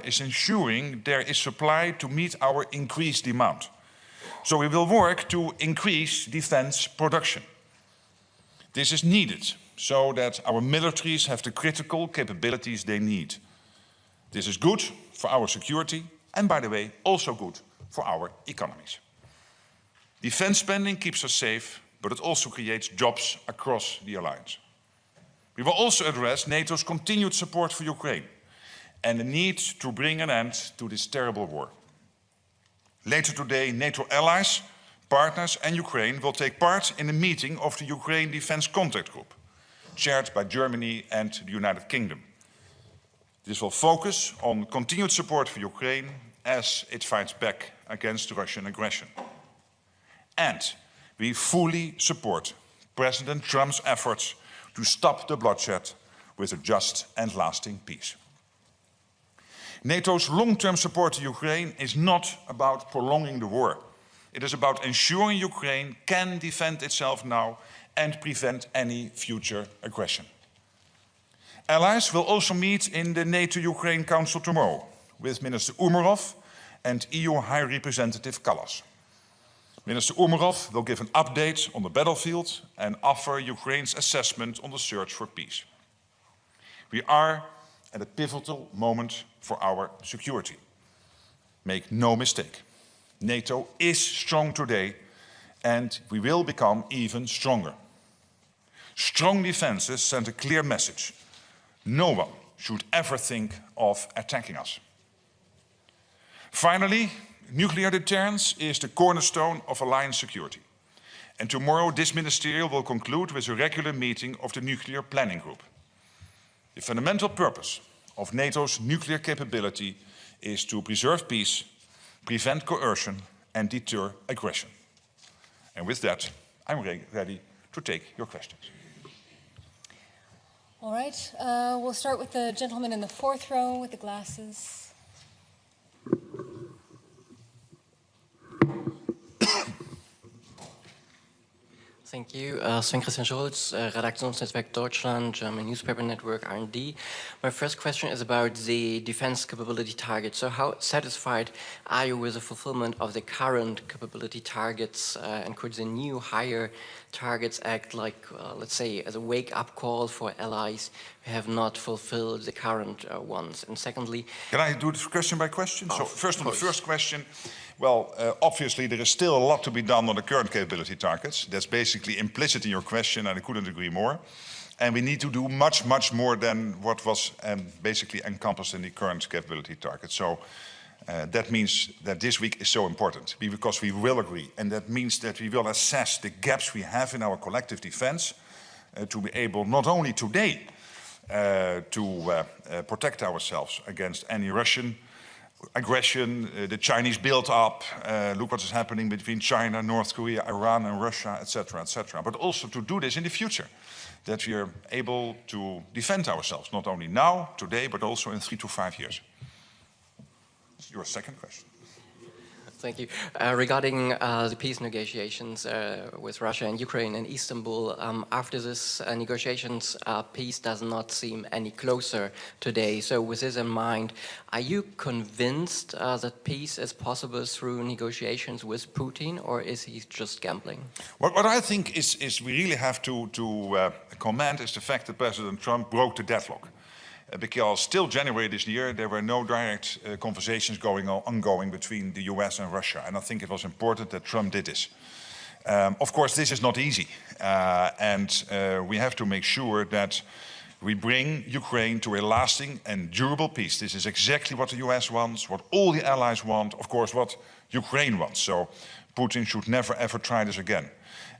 is ensuring there is supply to meet our increased demand. So we will work to increase defense production. This is needed so that our militaries have the critical capabilities they need. This is good for our security and, by the way, also good for our economies. Defense spending keeps us safe, but it also creates jobs across the alliance. We will also address NATO's continued support for Ukraine and the need to bring an end to this terrible war. Later today, NATO allies, partners and Ukraine will take part in a meeting of the Ukraine Defense Contact Group, chaired by Germany and the United Kingdom. This will focus on continued support for Ukraine as it fights back against Russian aggression. And we fully support President Trump's efforts to stop the bloodshed with a just and lasting peace. NATO's long-term support to Ukraine is not about prolonging the war. It is about ensuring Ukraine can defend itself now and prevent any future aggression. Allies will also meet in the NATO-Ukraine Council tomorrow with Minister Umerov and EU High Representative Kallas. Minister Umerov will give an update on the battlefield and offer Ukraine's assessment on the search for peace. We are at a pivotal moment for our security. Make no mistake, NATO is strong today and we will become even stronger. Strong defenses send a clear message. No one should ever think of attacking us. Finally, nuclear deterrence is the cornerstone of alliance security. And tomorrow this ministerial will conclude with a regular meeting of the Nuclear Planning Group. The fundamental purpose of NATO's nuclear capability is to preserve peace, prevent coercion and deter aggression. And with that, I'm ready to take your questions. All right, we'll start with the gentleman in the fourth row with the glasses. Thank you. Sven-Christian Schulz, Redaktionsnetzwerk Deutschland, German newspaper network R&D. My first question is about the defense capability target. So how satisfied are you with the fulfillment of the current capability targets and could the new higher targets act like, let's say, as a wake-up call for allies who have not fulfilled the current ones? And secondly... Can I do this question by question? So first on the first question, well, obviously there is still a lot to be done on the current capability targets. That's basically implicit in your question and I couldn't agree more. And we need to do much, much more than what was basically encompassed in the current capability targets. So that means that this week is so important because we will agree. And that means that we will assess the gaps we have in our collective defense to be able not only today to protect ourselves against any Russian aggression, the Chinese build-up, look what is happening between China, North Korea, Iran and Russia, etc., etc. But also to do this in the future, that we are able to defend ourselves, not only now, today, but also in 3 to 5 years. Your second question. Thank you. Regarding the peace negotiations with Russia and Ukraine in Istanbul, after this negotiations, peace does not seem any closer today. So with this in mind, are you convinced that peace is possible through negotiations with Putin, or is he just gambling? What I think is we really have to comment is the fact that President Trump broke the deadlock. Because still January this year, there were no direct conversations ongoing between the US and Russia. And I think it was important that Trump did this. Of course, this is not easy. And we have to make sure that we bring Ukraine to a lasting and durable peace. This is exactly what the US wants, what all the allies want, of course, what Ukraine wants. So Putin should never, ever try this again.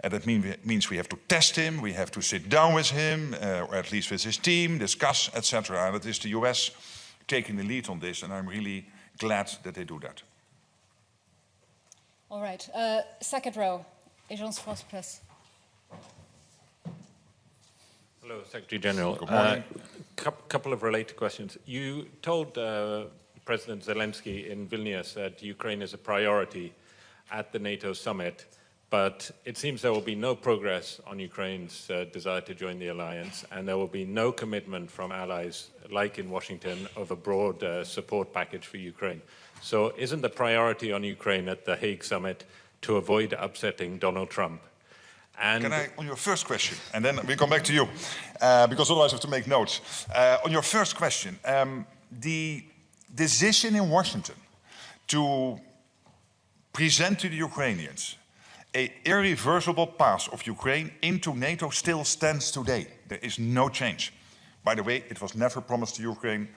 And that means we have to test him, we have to sit down with him, or at least with his team, discuss, etc. And it is the US taking the lead on this, and I'm really glad that they do that. All right, second row, Agence France Presse. Hello, Secretary General. Good morning. Couple of related questions. You told President Zelensky in Vilnius that Ukraine is a priority at the NATO summit. but it seems there will be no progress on Ukraine's desire to join the alliance, and there will be no commitment from allies, like in Washington, of a broad support package for Ukraine. So isn't the priority on Ukraine at the Hague summit to avoid upsetting Donald Trump? And can I, on your first question, and then we come back to you, because otherwise I have to make notes. On your first question, the decision in Washington to present to the Ukrainians an irreversible path of Ukraine into NATO still stands today. There is no change. By the way, it was never promised to Ukraine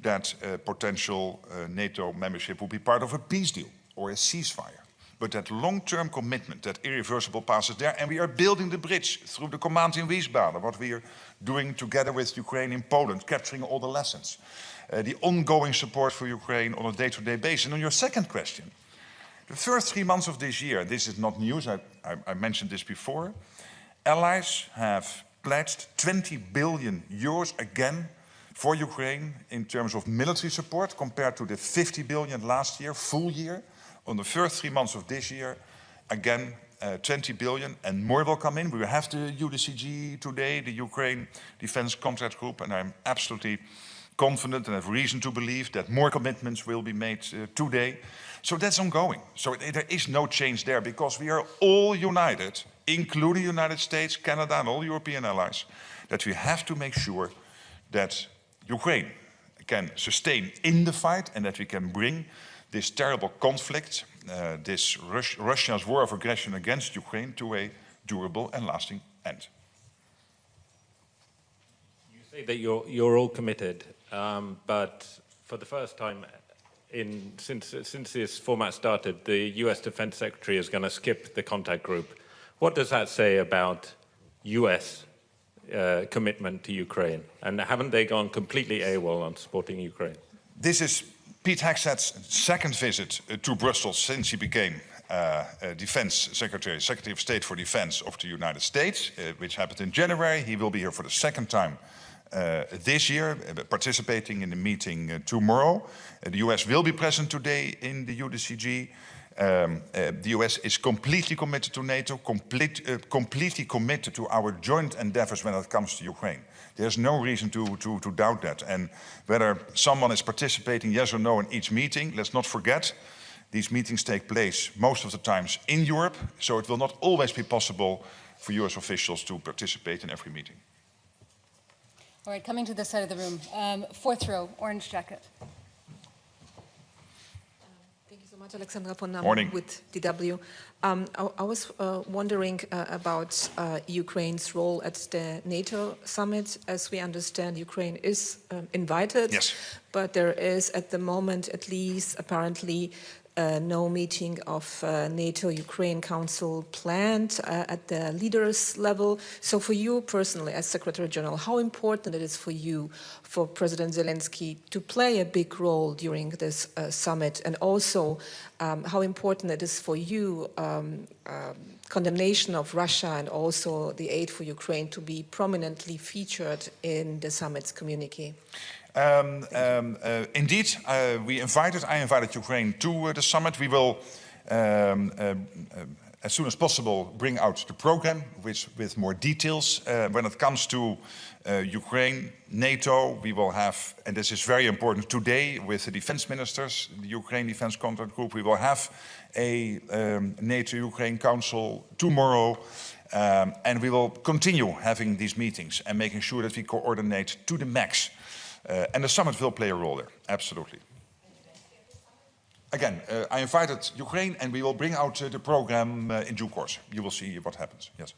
that potential NATO membership would be part of a peace deal or a ceasefire. But that long-term commitment, that irreversible path is there, and we are building the bridge through the command in Wiesbaden, what we are doing together with Ukraine in Poland, capturing all the lessons. The ongoing support for Ukraine on a day-to-day basis. And on your second question, the first 3 months of this year, this is not news, I mentioned this before, allies have pledged 20 billion euros again for Ukraine in terms of military support compared to the 50 billion last year, full year. On the first 3 months of this year, again, 20 billion and more will come in. We will have the UDCG today, the Ukraine Defense Contract Group, and I'm absolutely confident and have reason to believe that more commitments will be made today. So that's ongoing. So there is no change there because we are all united, including the United States, Canada and all European allies, that we have to make sure that Ukraine can sustain in the fight and that we can bring this terrible conflict, this Russia's war of aggression against Ukraine to a durable and lasting end. you say that you're all committed, but for the first time since this format started, the US Defense Secretary is going to skip the contact group. What does that say about US commitment to Ukraine? And haven't they gone completely AWOL on supporting Ukraine? This is Pete Hegseth's second visit to Brussels since he became Defense Secretary of State for Defense of the United States, which happened in January. He will be here for the second time this year, participating in the meeting tomorrow. The US will be present today in the UDCG. The US is completely committed to NATO, completely committed to our joint endeavors when it comes to Ukraine. There's no reason to doubt that. And whether someone is participating, yes or no, in each meeting, let's not forget, these meetings take place most of the times in Europe, so it will not always be possible for US officials to participate in every meeting. All right, coming to this side of the room. Fourth row, orange jacket. Thank you so much, Alexandra von Morning. with DW. I was wondering about Ukraine's role at the NATO summit. As we understand, Ukraine is invited, Yes. but there is at the moment, at least apparently, no meeting of NATO-Ukraine Council planned at the leaders level. So for you personally, as Secretary General, how important it is for you, for President Zelensky, to play a big role during this summit, and also how important it is for you condemnation of Russia and also the aid for Ukraine to be prominently featured in the summit's communique? Indeed, I invited Ukraine to the summit. We will, as soon as possible, bring out the program with more details. When it comes to Ukraine, NATO, we will have, and this is very important today with the defense ministers, the Ukraine Defense Contract Group, we will have a NATO-Ukraine Council tomorrow. And we will continue having these meetings and making sure that we coordinate to the max. And the summit will play a role there, absolutely. Again, I invited Ukraine and we will bring out the program in due course. You will see what happens, yes.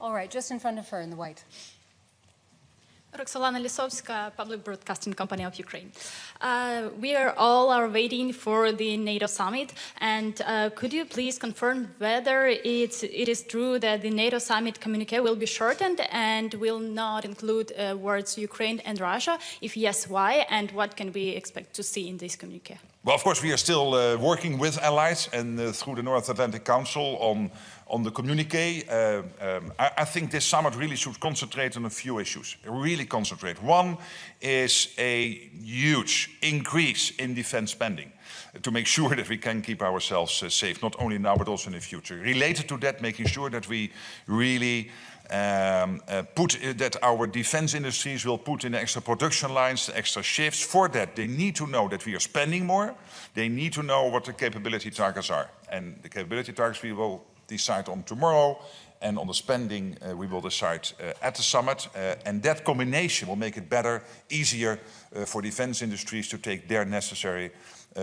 All right, just in front of her in the white. Roxolana Lisovska, Public Broadcasting Company of Ukraine. We are waiting for the NATO summit, and could you please confirm whether it is true that the NATO summit communique will be shortened and will not include words Ukraine and Russia? If yes, why? And what can we expect to see in this communique? Well, of course, we are still working with allies and through the North Atlantic Council On the communique, I think this summit really should concentrate on a few issues, really concentrate. One is a huge increase in defense spending to make sure that we can keep ourselves safe, not only now but also in the future. Related to that, making sure that we really that our defense industries will put in extra production lines, extra shifts. For that, they need to know that we are spending more. They need to know what the capability targets are. And the capability targets we will decide on tomorrow, and on the spending we will decide at the summit. And that combination will make it better, easier for defense industries to take their necessary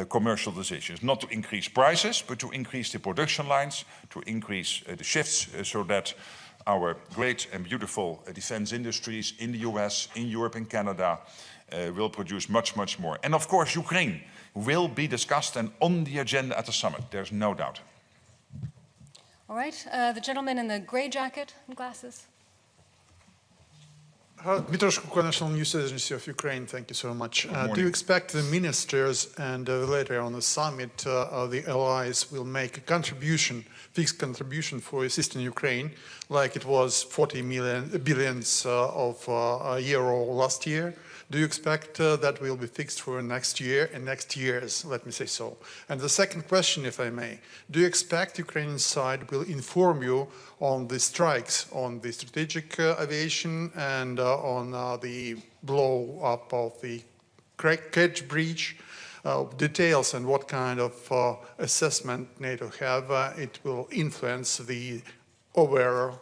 commercial decisions. Not to increase prices, but to increase the production lines, to increase the shifts, so that our great and beautiful defense industries in the US, in Europe and Canada will produce much, much more. And of course, Ukraine will be discussed and on the agenda at the summit, there's no doubt. All right, the gentleman in the gray jacket and glasses. Dmitry Shkuko, National News Agency of Ukraine, thank you so much. Do you expect the ministers and later on the summit, the allies will make a contribution, fixed contribution for assisting Ukraine, like it was 40 billions of euro last year? Do you expect that will be fixed for next year and next years, let me say so? And the second question, if I may, do you expect Ukrainian side will inform you on the strikes on the strategic aviation and on the blow up of the Kerch breach, details and what kind of assessment NATO have, it will influence the overall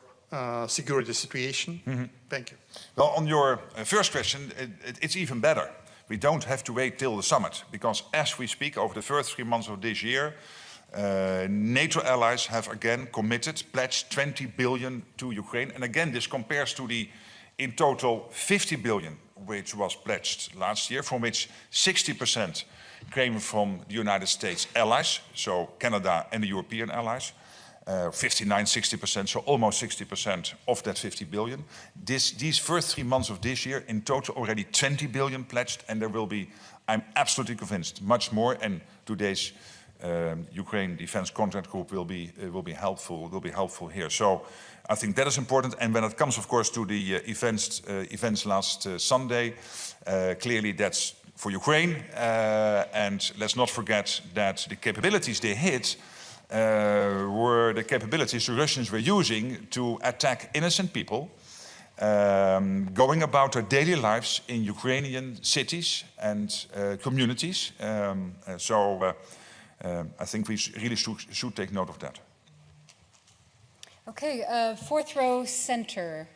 security situation? Mm-hmm. Thank you. Well, on your first question, it's even better. We don't have to wait till the summit, because as we speak, over the first 3 months of this year, NATO allies have again committed, pledged 20 billion to Ukraine. And again, this compares to the, in total, 50 billion, which was pledged last year, from which 60% came from the United States allies, so Canada and the European allies. 59, 60%, so almost 60% of that 50 billion. These first 3 months of this year, in total already 20 billion pledged, and there will be, I'm absolutely convinced, much more, and today's Ukraine Defense Contract Group will be helpful here. So I think that is important. And when it comes, of course, to the events last Sunday, clearly that's for Ukraine. And let's not forget that the capabilities they hit were the capabilities the Russians were using to attack innocent people, going about their daily lives in Ukrainian cities and communities. I think we really should take note of that. Okay, fourth row center.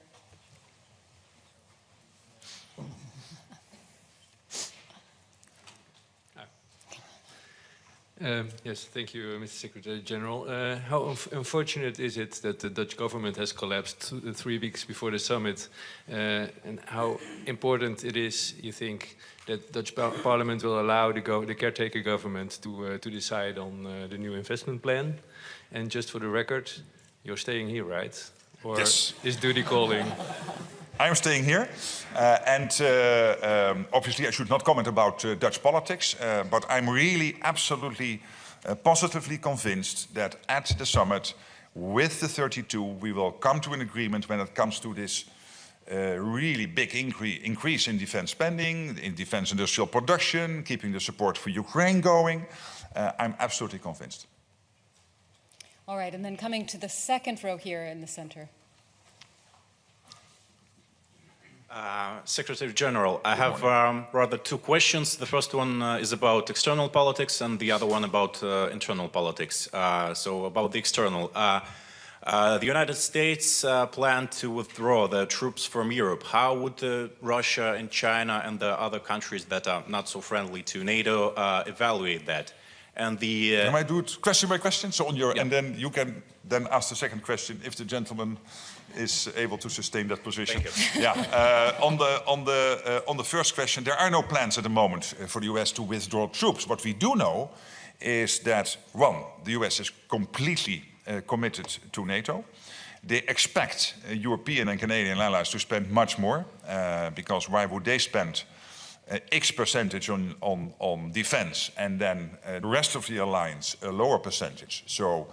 Yes, thank you, Mr. Secretary-General. How unfortunate is it that the Dutch government has collapsed 3 weeks before the summit, and how important it is, you think, that Dutch Parliament will allow the caretaker government to decide on the new investment plan? And just for the record, you're staying here, right? Or yes. Is duty calling? I'm staying here, obviously I should not comment about Dutch politics, but I'm really absolutely positively convinced that at the summit with the 32 we will come to an agreement when it comes to this really big increase in defense spending, in defense industrial production, keeping the support for Ukraine going. I'm absolutely convinced. All right, and then coming to the second row here in the center. Secretary General, I have rather 2 questions. The first one is about external politics and the other one about internal politics. So about the external. The United States plan to withdraw their troops from Europe. How would Russia and China and the other countries that are not so friendly to NATO evaluate that? And the Can I do it question by question? So on your, yeah. And then you can then ask the second question if the gentleman is able to sustain that position. Thank you. Yeah. On the first question, there are no plans at the moment for the US to withdraw troops. What we do know is that, one, the US is completely committed to NATO. They expect European and Canadian allies to spend much more, because why would they spend X percentage on defense and then the rest of the alliance a lower percentage? So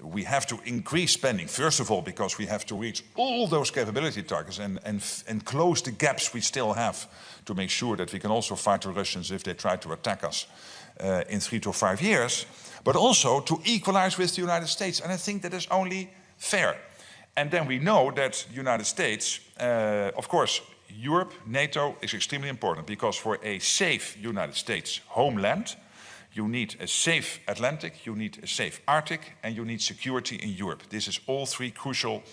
we have to increase spending, first of all, because we have to reach all those capability targets and close the gaps we still have to make sure that we can also fight the Russians if they try to attack us in 3 to 5 years, but also to equalize with the United States. And I think that is only fair. And then we know that the United States, of course, Europe, NATO is extremely important because for a safe United States homeland, you need a safe Atlantic, you need a safe Arctic, and you need security in Europe. This is all three crucial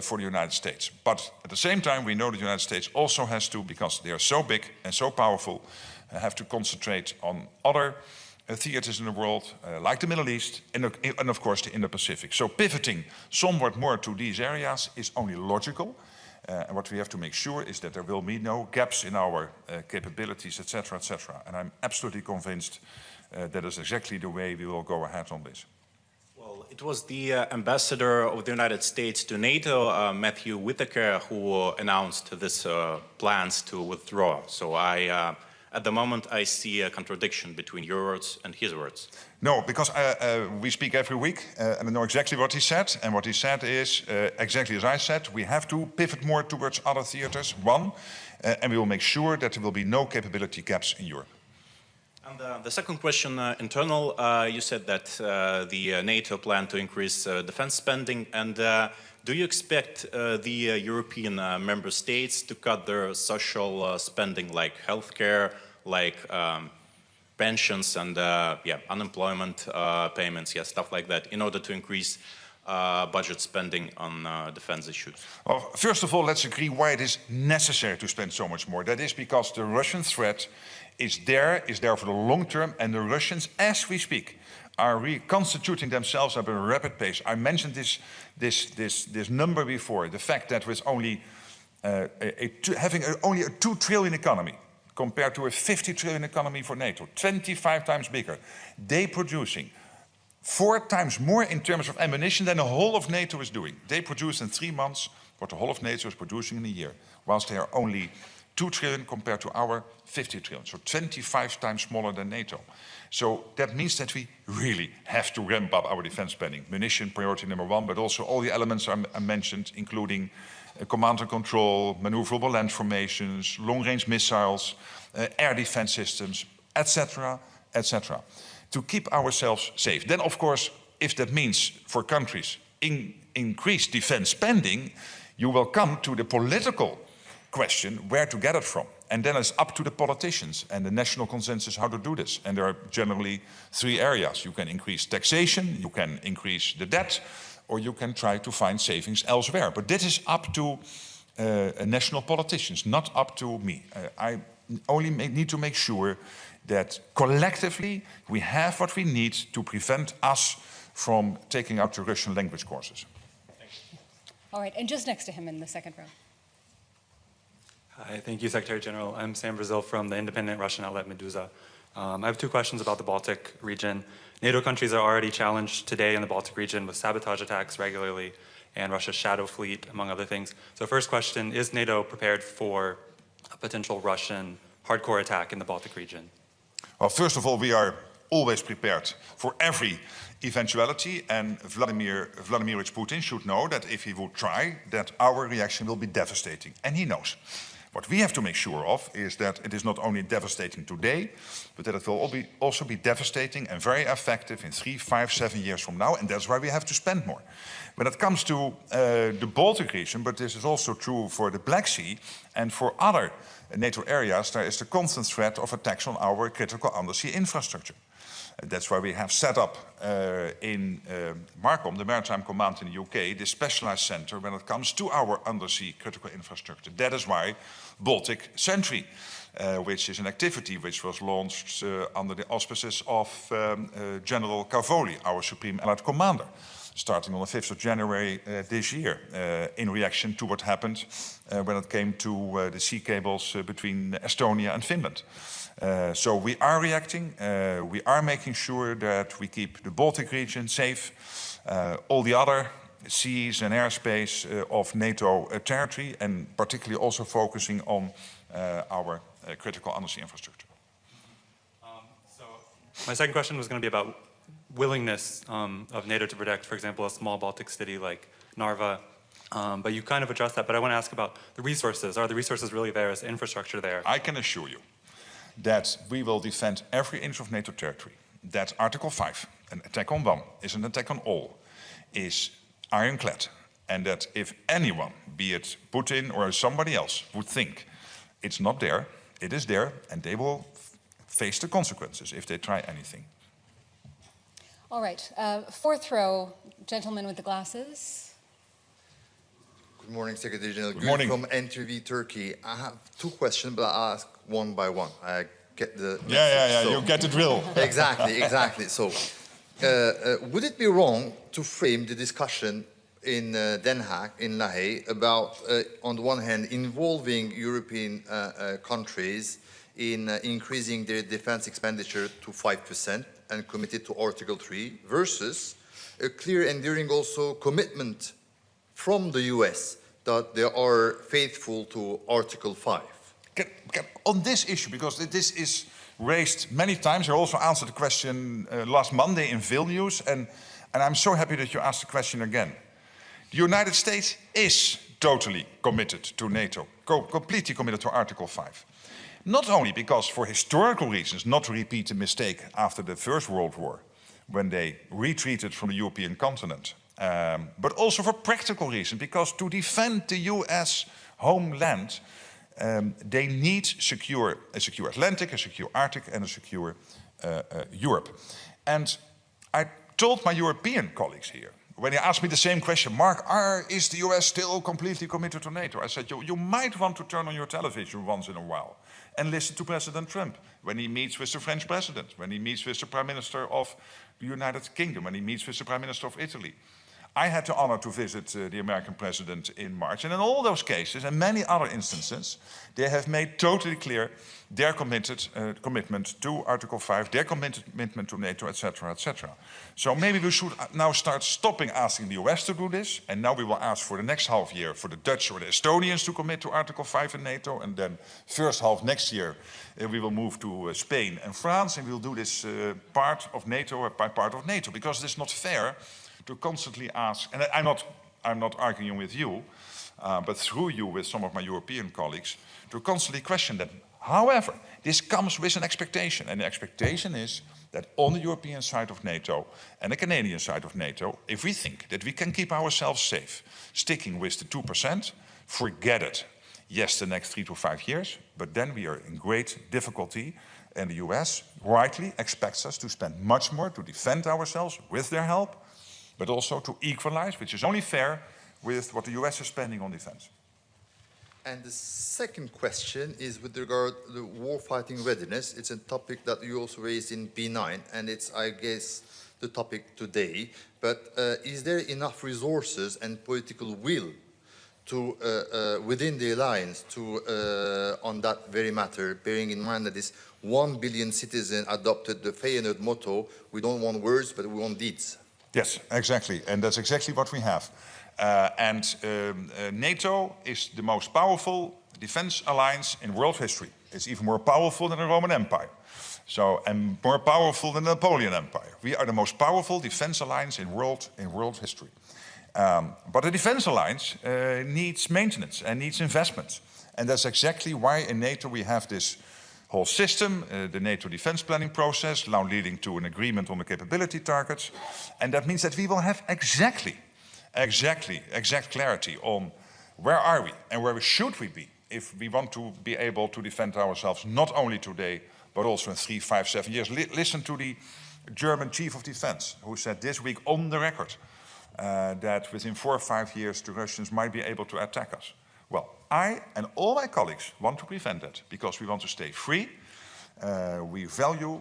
for the United States. But at the same time, we know the United States also has to, because they are so big and so powerful, have to concentrate on other theaters in the world, like the Middle East, and of course the Indo-Pacific. So pivoting somewhat more to these areas is only logical. And what we have to make sure is that there will be no gaps in our capabilities, etc., etc. And I'm absolutely convinced that is exactly the way we will go ahead on this. Well, it was the ambassador of the United States to NATO, Matthew Whitaker, who announced this plans to withdraw. So at the moment, I see a contradiction between your words and his words. No, because we speak every week, and I know exactly what he said. And what he said is, exactly as I said, we have to pivot more towards other theaters, and we will make sure that there will be no capability gaps in Europe. And the second question, internal, you said that the NATO plan to increase defense spending, and do you expect the European member states to cut their social spending like healthcare, like pensions and unemployment payments, stuff like that, in order to increase budget spending on defense issues? Well, first of all, let's agree why it is necessary to spend so much more. That is because the Russian threat is there for the long term, and the Russians, as we speak, are reconstituting themselves at a rapid pace. I mentioned this number before, the fact that with only having only a 2 trillion economy compared to a 50 trillion economy for NATO, 25 times bigger, they producing 4 times more in terms of ammunition than the whole of NATO is doing. They produce in 3 months what the whole of NATO is producing in a year, whilst they are only 2 trillion compared to our 50 trillion, so 25 times smaller than NATO. So that means that we really have to ramp up our defense spending. Munition, priority number 1, but also all the elements I mentioned, including command and control, maneuverable land formations, long-range missiles, air defense systems, etc., etc., to keep ourselves safe. Then, of course, if that means for countries increased defense spending, you will come to the political question where to get it from. And then it's up to the politicians and the national consensus how to do this. And there are generally 3 areas. You can increase taxation, you can increase the debt, or you can try to find savings elsewhere. But this is up to national politicians, not up to me. I only need to make sure that collectively we have what we need to prevent us from taking up the Russian language courses. All right, and just next to him in the second row. Hi, thank you, Secretary General. I'm Sam Brazil from the independent Russian outlet Meduza. I have 2 questions about the Baltic region. NATO countries are already challenged today in the Baltic region with sabotage attacks regularly and Russia's shadow fleet, among other things. So first question, is NATO prepared for a potential Russian hardcore attack in the Baltic region? Well, first of all, we are always prepared for every eventuality, and Vladimir Putin should know that if he would try, that our reaction will be devastating, and he knows. What we have to make sure of is that it is not only devastating today, but that it will also be devastating and very effective in 3, 5, 7 years from now, and that's why we have to spend more. When it comes to the Baltic region, but this is also true for the Black Sea and for other NATO areas, there is the constant threat of attacks on our critical undersea infrastructure. That's why we have set up in Markham, the Maritime Command in the UK, this specialized center when it comes to our undersea critical infrastructure. That is why Baltic Sentry, which is an activity which was launched under the auspices of General Cavoli, our Supreme Allied Commander, starting on the 5th of January this year, in reaction to what happened when it came to the sea cables between Estonia and Finland. So we are reacting, we are making sure that we keep the Baltic region safe, all the other seas and airspace of NATO territory, and particularly also focusing on our critical undersea infrastructure. So my second question was going to be about willingness of NATO to protect, for example, a small Baltic city like Narva. But you kind of addressed that, but I want to ask about the resources. Are the resources really there? Is the infrastructure there? I can assure you that we will defend every inch of NATO territory. That Article 5, an attack on one, is an attack on all, is ironclad. And that if anyone, be it Putin or somebody else, would think it's not there, it is there, and they will face the consequences if they try anything. All right, fourth row, gentleman with the glasses. Good morning, Secretary General. Good morning. From NTV Turkey. I have two questions, but I'll ask one by one. I get the message. Yeah, you get the drill. Exactly. So, would it be wrong to frame the discussion in Den Haag, in La Haye, about, on the one hand, involving European countries in increasing their defense expenditure to 5% and committed to Article 3, versus a clear, enduring also commitment from the US that they are faithful to Article 5? On this issue, because this is raised many times, I also answered the question last Monday in Vilnius, and I'm so happy that you asked the question again. The United States is totally committed to NATO, completely committed to Article 5. Not only because, for historical reasons, not to repeat the mistake after the First World War, when they retreated from the European continent, but also for practical reasons, because to defend the US homeland, they need a secure Atlantic, a secure Arctic, and a secure Europe. And I told my European colleagues here, when they asked me the same question, Mark, is the US still completely committed to NATO? I said, you might want to turn on your television once in a while and listen to President Trump when he meets with the French president, when he meets with the Prime Minister of the United Kingdom, when he meets with the Prime Minister of Italy. I had the honor to visit the American president in March, and in all those cases, and many other instances, they have made totally clear their commitment to Article 5, their commitment to NATO, etc., etc. So maybe we should now start stopping asking the US to do this, and now we will ask for the next half year for the Dutch or the Estonians to commit to Article 5 in NATO, and then first half next year we will move to Spain and France, and we'll do this part of NATO by part of NATO, because it's not fair to constantly ask, and I'm not arguing with you, but through you with some of my European colleagues, to constantly question that. However, this comes with an expectation, and the expectation is that on the European side of NATO and the Canadian side of NATO, if we think that we can keep ourselves safe, sticking with the 2%, forget it. Yes, the next 3 to 5 years, but then we are in great difficulty, and the US rightly expects us to spend much more to defend ourselves with their help, but also to equalize, which is only fair, with what the US is spending on defense. And the second question is with regard to the warfighting readiness. It's a topic that you also raised in P9, and it's, I guess, the topic today. But is there enough resources and political will to, within the alliance to, on that very matter, bearing in mind that this 1 billion citizen adopted the Feyenoord motto, we don't want words, but we want deeds? Yes, exactly, and that's exactly what we have. NATO is the most powerful defense alliance in world history. It's even more powerful than the Roman Empire, and more powerful than the Napoleon Empire. We are the most powerful defense alliance in world history. But the defense alliance needs maintenance and needs investment, and that's exactly why in NATO we have this whole system, the NATO defense planning process, now leading to an agreement on the capability targets. And that means that we will have exact clarity on where are we and where should we be if we want to be able to defend ourselves not only today, but also in 3, 5, 7 years. Listen to the German chief of defense, who said this week on the record that within 4 or 5 years the Russians might be able to attack us. Well, I and all my colleagues want to prevent that because we want to stay free. We value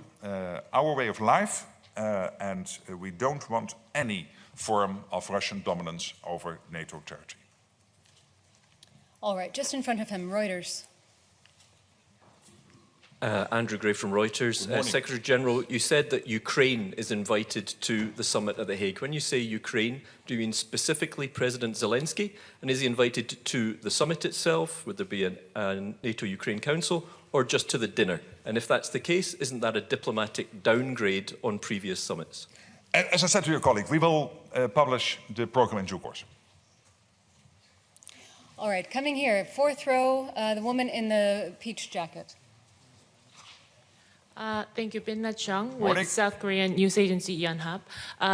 our way of life and we don't want any form of Russian dominance over NATO territory. All right, just in front of him, Reuters. Andrew Gray from Reuters. Secretary General, you said that Ukraine is invited to the summit at The Hague. When you say Ukraine, do you mean specifically President Zelensky? And is he invited to the summit itself? Would there be a NATO-Ukraine Council, or just to the dinner? And if that's the case, isn't that a diplomatic downgrade on previous summits? As I said to your colleague, we will publish the program in due course. All right, coming here, fourth row, the woman in the peach jacket. Thank you, Binna Chung Morning. with South Korean news agency Yonhap.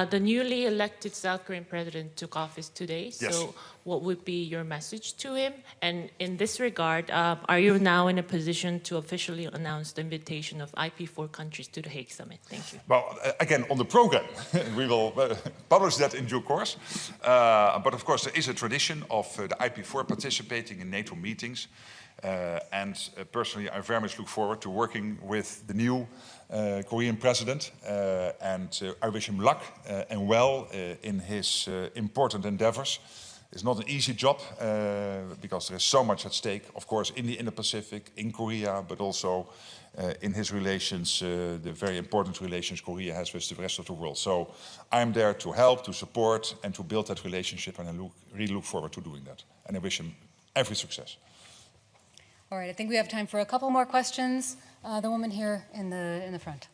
The newly elected South Korean president took office today. Yes. So what would be your message to him? And in this regard, are you now in a position to officially announce the invitation of IP4 countries to the Hague Summit? Thank you. Well, again, on the program, we will publish that in due course. But of course, there is a tradition of the IP4 participating in NATO meetings. And personally, I very much look forward to working with the new Korean president. I wish him luck and well in his important endeavors. It's not an easy job because there is so much at stake, of course, in the Indo-Pacific, in Korea, but also in his relations, the very important relations Korea has with the rest of the world. So I'm there to help, to support, and to build that relationship, and I really look forward to doing that. And I wish him every success. All right, I think we have time for a couple more questions. The woman here in the front.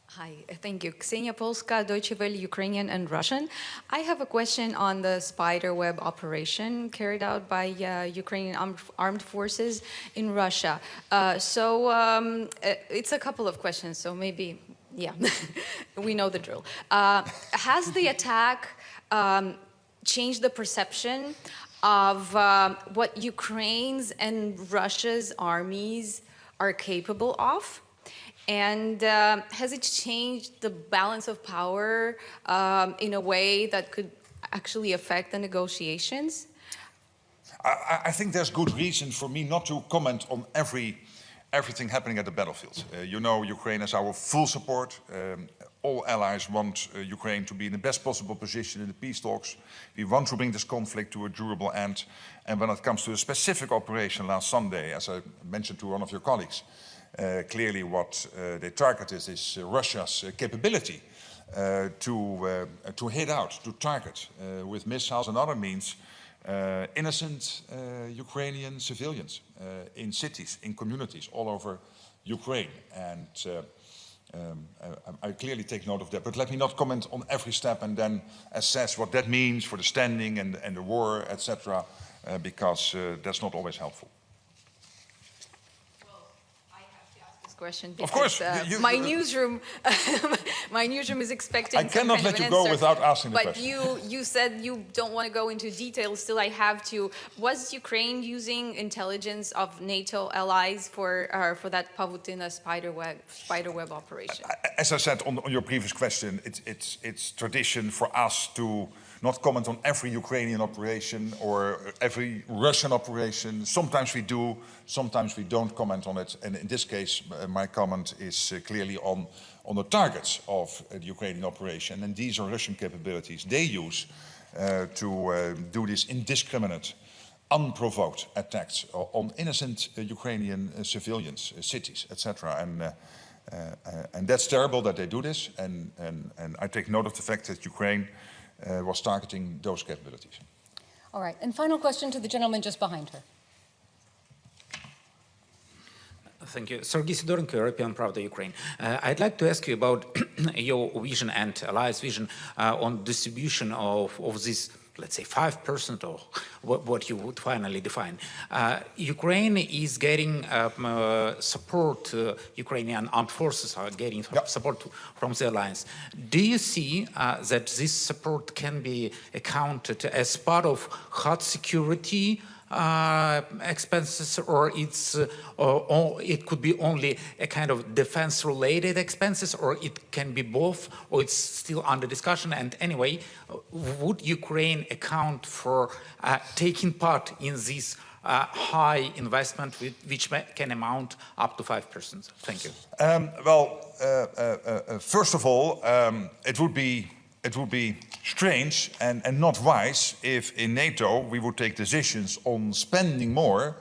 Hi, thank you. Ksenia Polska, Deutsche Welle, Ukrainian and Russian. I have a question on the Spiderweb operation carried out by Ukrainian armed forces in Russia. It's a couple of questions, so maybe, yeah, we know the drill. Has the attack changed the perception of what Ukraine's and Russia's armies are capable of? And has it changed the balance of power in a way that could actually affect the negotiations? I think there's good reason for me not to comment on everything happening at the battlefield. You know, Ukraine has our full support. All allies want Ukraine to be in the best possible position in the peace talks. We want to bring this conflict to a durable end. And when it comes to a specific operation last Sunday, as I mentioned to one of your colleagues, clearly what they targeted is Russia's capability to hit out, to target with missiles and other means innocent Ukrainian civilians in cities, in communities all over Ukraine. And I clearly take note of that, but let me not comment on every step and then assess what that means for the standing and the war, etc., because that's not always helpful. Well, I have to ask this question because, of course, my newsroom, my newsroom is expecting. I cannot let you go without asking the question. But you said you don't want to go into details. Still, I have to. Was Ukraine using intelligence of NATO allies for that Pavutina Spiderweb operation? As I said on your previous question, it's tradition for us to not comment on every Ukrainian operation or every Russian operation. Sometimes we do, sometimes we don't comment on it. And in this case, my comment is clearly on the targets of the Ukrainian operation. And these are Russian capabilities they use to do this indiscriminate, unprovoked attacks on innocent Ukrainian civilians, cities, etc. And that's terrible that they do this. And I take note of the fact that Ukraine was targeting those capabilities. All right, and final question to the gentleman just behind her. Thank you. Sergei Sidorenko, European Pravda, Ukraine. I'd like to ask you about your vision and allies' vision on distribution of this, let's say, 5% or what you would finally define. Ukraine is getting support, Ukrainian armed forces are getting support from the alliance. Do you see that this support can be accounted as part of hard security expenses, or it could be only a kind of defense-related expenses, or it can be both, or it's still under discussion? And anyway, would Ukraine account for taking part in this high investment, which can amount up to 5%? Thank you. First of all, it would be strange and not wise if in NATO we would take decisions on spending more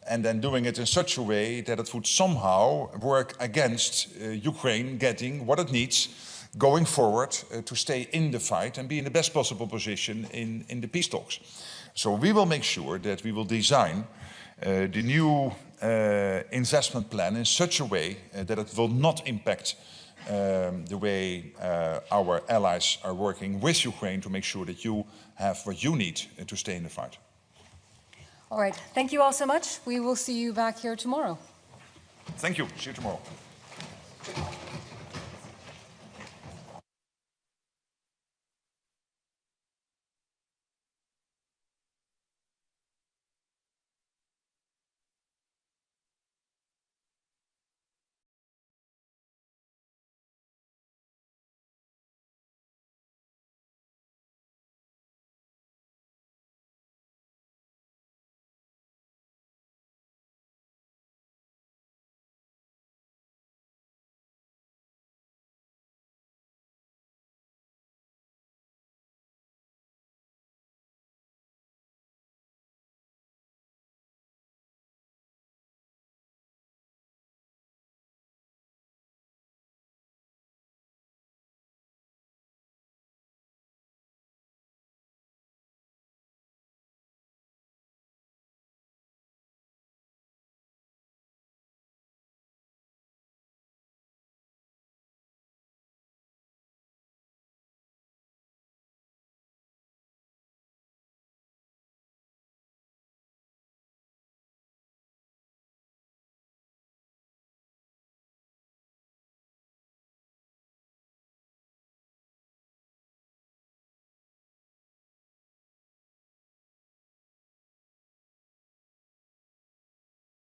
and then doing it in such a way that it would somehow work against Ukraine getting what it needs going forward to stay in the fight and be in the best possible position in the peace talks. So we will make sure that we will design the new investment plan in such a way that it will not impact the way our allies are working with Ukraine to make sure that you have what you need to stay in the fight. All right, thank you all so much. We will see you back here tomorrow. Thank you. See you tomorrow.